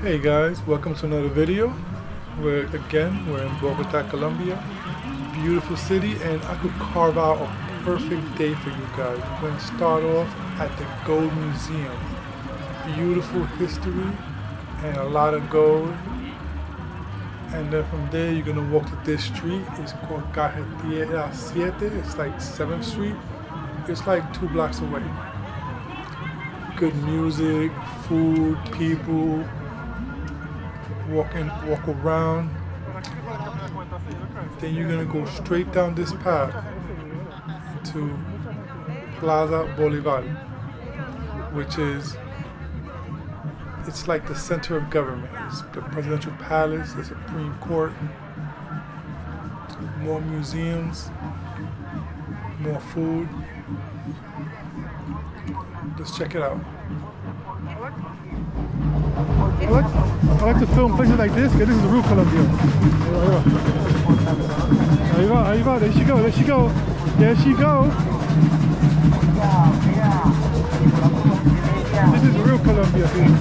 Hey guys, welcome to another video. We're in Bogota, Colombia. Beautiful city, and I could carve out a perfect day for you guys. We're going to start off at the Gold Museum. Beautiful history and a lot of gold. And then from there you're going to walk to this street. It's called Candelaria 7. It's like 7th Street. It's like 2 blocks away. Good music, food, people, walk around. Then you're gonna go straight down this path to Plaza Bolivar, which is, it's like the center of government. It's the presidential palace, the Supreme Court, more museums, more food. Let's check it out. I like to film places like this, because this is real Colombia. Ahí va, there she go, there she go. There she go. This is real Colombia, dude.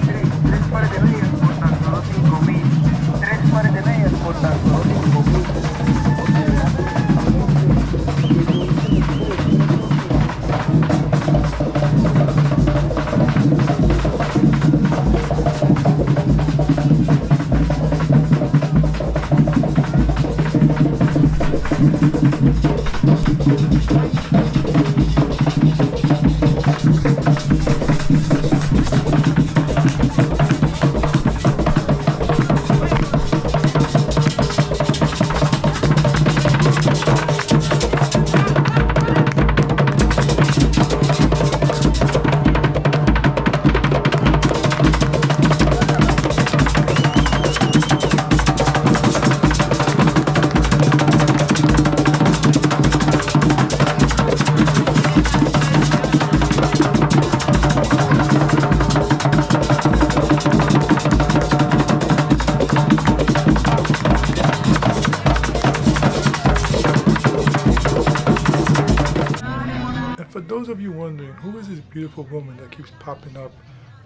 For those of you wondering, who is this beautiful woman that keeps popping up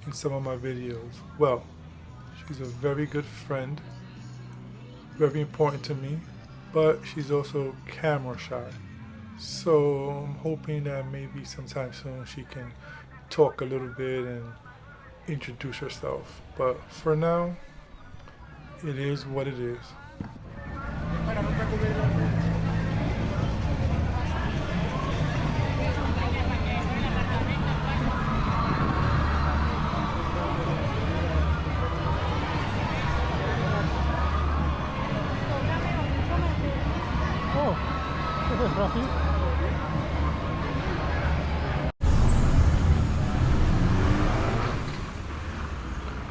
in some of my videos? Well, she's a very good friend, very important to me, but she's also camera shy. So I'm hoping that maybe sometime soon she can talk a little bit and introduce herself. But for now, it is what it is.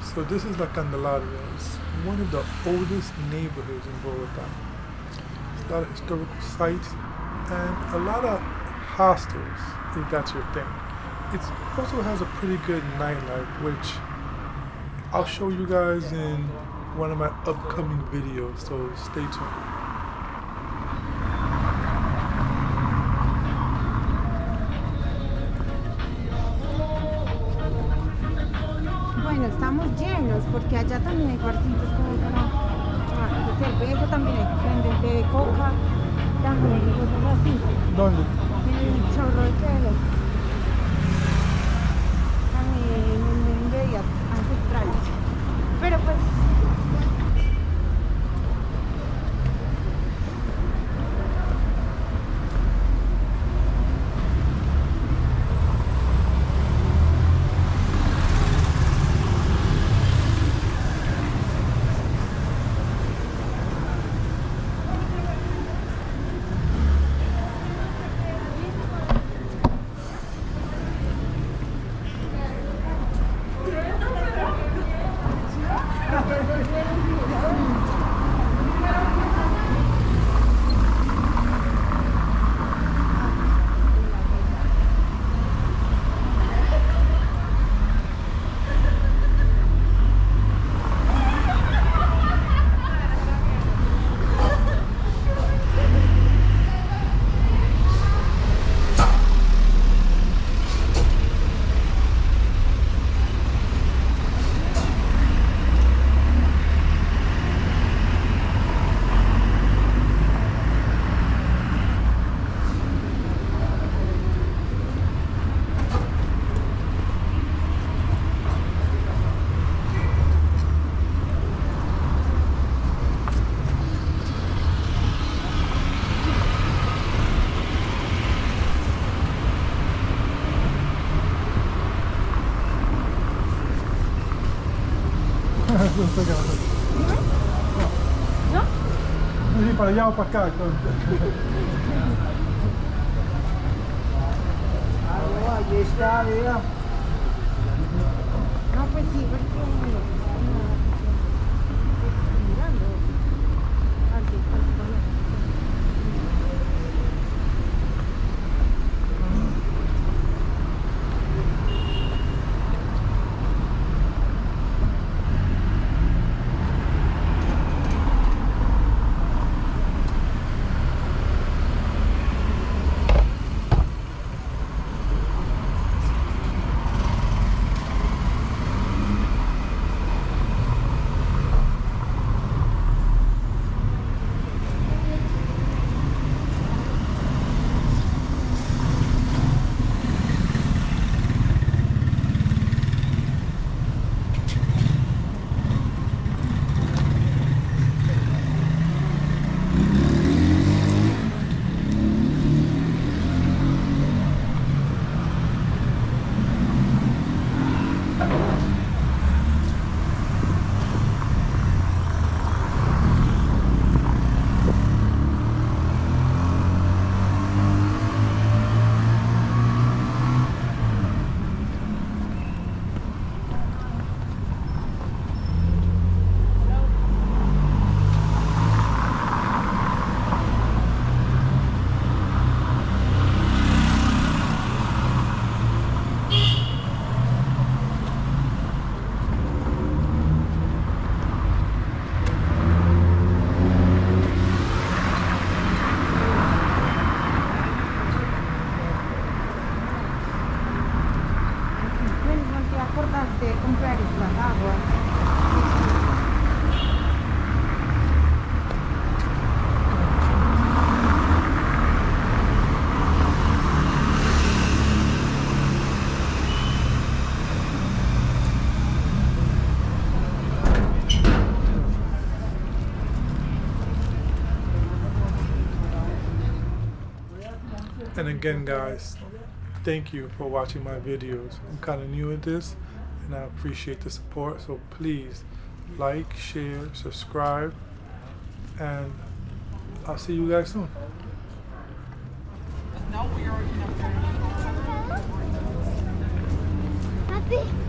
So this is La Candelaria. It's one of the oldest neighborhoods in Bogota. There's a lot of historical sites and a lot of hostels, if that's your thing. It also has a pretty good nightlife, which I'll show you guys in one of my upcoming videos, so stay tuned. Estamos llenos porque allá también hay barcitos como para de cerveza, también hay venden de coca, también hay cosas así. ¿Dónde? En el chorro de Quero. También venden bebidas ancestrales. Pero pues ¿No? No sé, para allá o para acá. Ahí está, vea. No, pues sí, porque mirando. Así, de comprar estas aguas. And again, guys, thank you for watching my videos. I'm kind of new at this and I appreciate the support, so please like, share, subscribe, and I'll see you guys soon. No, we already know. Happy.